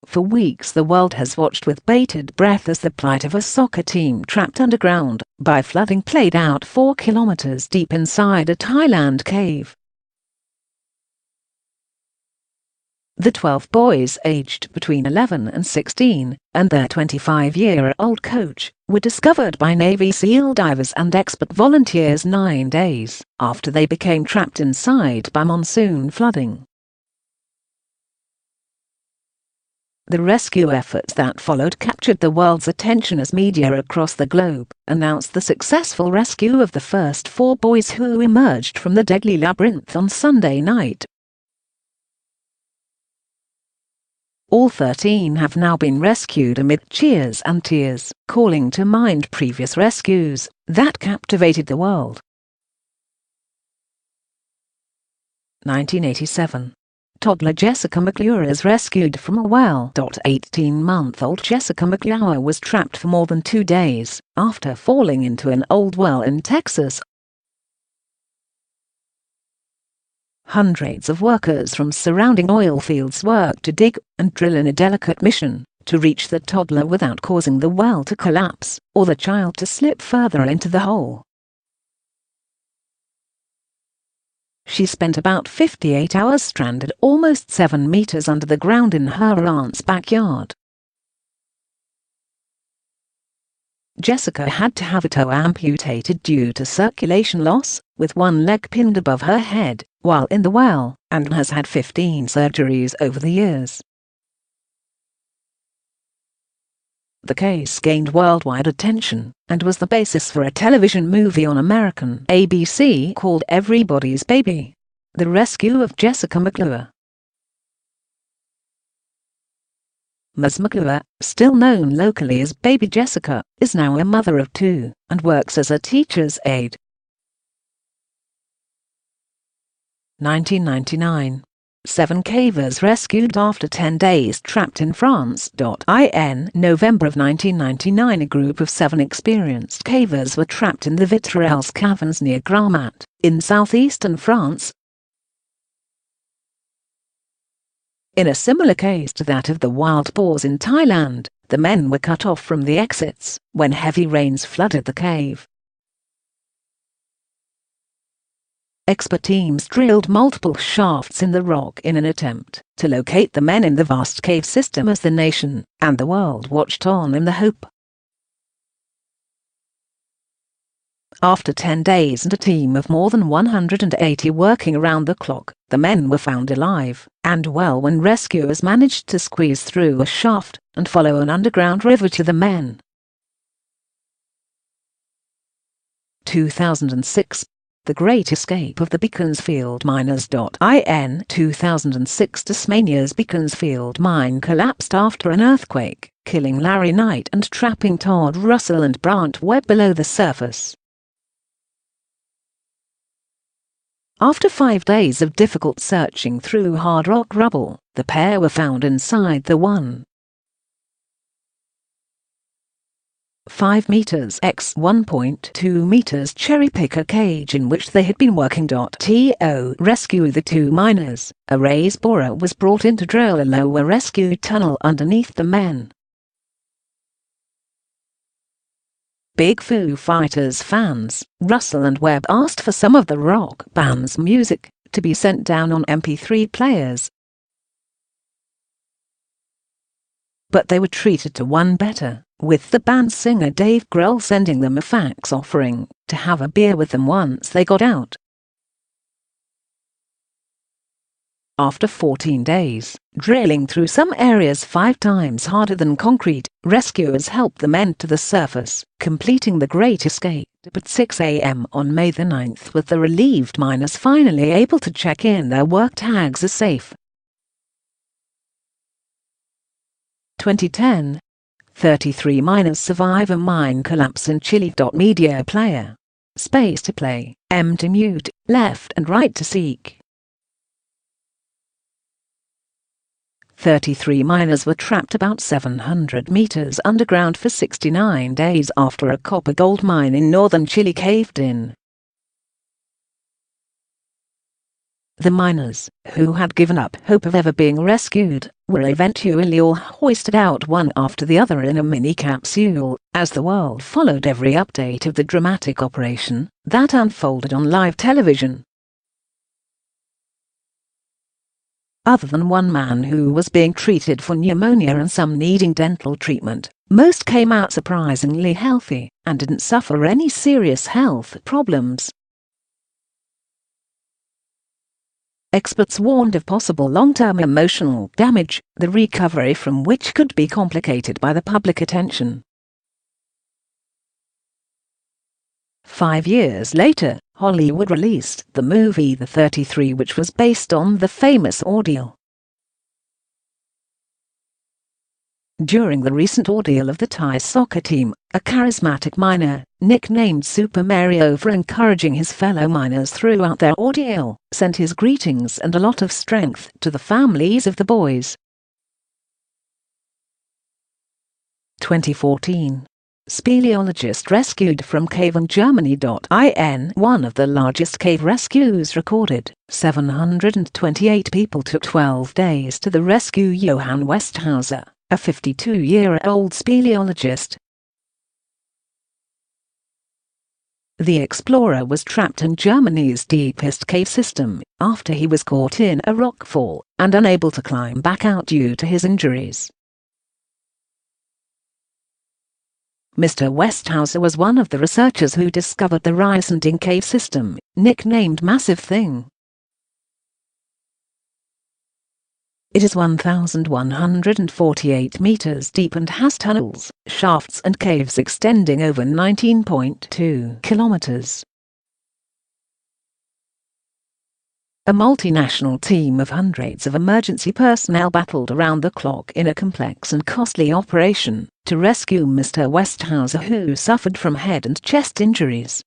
For weeks the world has watched with bated breath as the plight of a soccer team trapped underground by flooding played out 4 kilometers deep inside a Thailand cave. The 12 boys aged between 11 and 16, and their 25-year-old coach, were discovered by Navy SEAL divers and expert volunteers 9 days after they became trapped inside by monsoon flooding. The rescue efforts that followed captured the world's attention as media across the globe announced the successful rescue of the first 4 boys who emerged from the deadly labyrinth on Sunday night. All 13 have now been rescued amid cheers and tears, calling to mind previous rescues that captivated the world. 1987. Toddler Jessica McClure is rescued from a well. 18-month-old Jessica McClure was trapped for more than 2 days after falling into an old well in Texas. Hundreds of workers from surrounding oil fields worked to dig and drill in a delicate mission to reach the toddler without causing the well to collapse or the child to slip further into the hole. She spent about 58 hours stranded almost 7 meters under the ground in her aunt's backyard. Jessica had to have a toe amputated due to circulation loss, with one leg pinned above her head while in the well, and has had 15 surgeries over the years. The case gained worldwide attention and was the basis for a television movie on American ABC called Everybody's Baby: The Rescue of Jessica McClure. Ms. McClure, still known locally as Baby Jessica, is now a mother of 2 and works as a teacher's aide. 1999. 7 cavers rescued after 10 days trapped in France. In November of 1999, a group of 7 experienced cavers were trapped in the Vitrelles caverns near Gramat, in southeastern France. In a similar case to that of the wild boars in Thailand, the men were cut off from the exits when heavy rains flooded the cave. Expert teams drilled multiple shafts in the rock in an attempt to locate the men in the vast cave system as the nation and the world watched on in the hope. After 10 days and a team of more than 180 working around the clock, the men were found alive and well when rescuers managed to squeeze through a shaft and follow an underground river to the men. 2006. The Great Escape of the Beaconsfield Miners. In 2006, Tasmania's Beaconsfield mine collapsed after an earthquake, killing Larry Knight and trapping Todd Russell and Brant Webb below the surface. After 5 days of difficult searching through hard rock rubble, the pair were found inside the 1.5 meters x 1.2 meters cherry picker cage in which they had been working. To rescue the 2 miners, a raise borer was brought in to drill a lower rescue tunnel underneath the men. Big Foo Fighters fans, Russell and Webb asked for some of the rock band's music to be sent down on MP3 players, but they were treated to one better, with the band's singer Dave Grohl sending them a fax offering to have a beer with them once they got out. After 14 days, drilling through some areas 5 times harder than concrete, rescuers helped the men to the surface, completing the Great Escape at 6 a.m. on May the 9th, with the relieved miners finally able to check in their work tags as safe. 2010. 33 miners survive a mine collapse in Chile. Media player. Space to play, M to mute, left and right to seek. 33 miners were trapped about 700 meters underground for 69 days after a copper gold mine in northern Chile caved in. The miners, who had given up hope of ever being rescued, were eventually all hoisted out one after the other in a mini capsule, as the world followed every update of the dramatic operation that unfolded on live television. Other than one man who was being treated for pneumonia and some needing dental treatment, most came out surprisingly healthy and didn't suffer any serious health problems. Experts warned of possible long-term emotional damage, the recovery from which could be complicated by the public attention. 5 years later, Hollywood released the movie The 33, which was based on the famous ordeal. During the recent ordeal of the Thai soccer team, a charismatic miner, nicknamed Super Mario for encouraging his fellow miners throughout their ordeal, sent his greetings and a lot of strength to the families of the boys. 2014. Speleologist rescued from cave in Germany. In one of the largest cave rescues recorded, 728 people took 12 days to the rescue. Johann Westhauser, a 52-year-old speleologist. The explorer was trapped in Germany's deepest cave system after he was caught in a rockfall and unable to climb back out due to his injuries. Mr. Westhauser was one of the researchers who discovered the Risending cave system, nicknamed Massive Thing. It is 1,148 meters deep and has tunnels, shafts and caves extending over 19.2 kilometers. A multinational team of hundreds of emergency personnel battled around the clock in a complex and costly operation to rescue Mr. Westhauser, who suffered from head and chest injuries.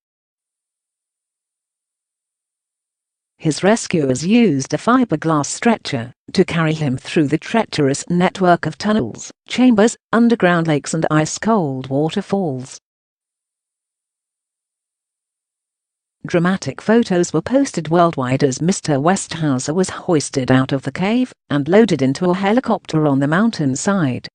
His rescuers used a fiberglass stretcher to carry him through the treacherous network of tunnels, chambers, underground lakes and ice-cold waterfalls. Dramatic photos were posted worldwide as Mr. Westhauser was hoisted out of the cave and loaded into a helicopter on the mountainside.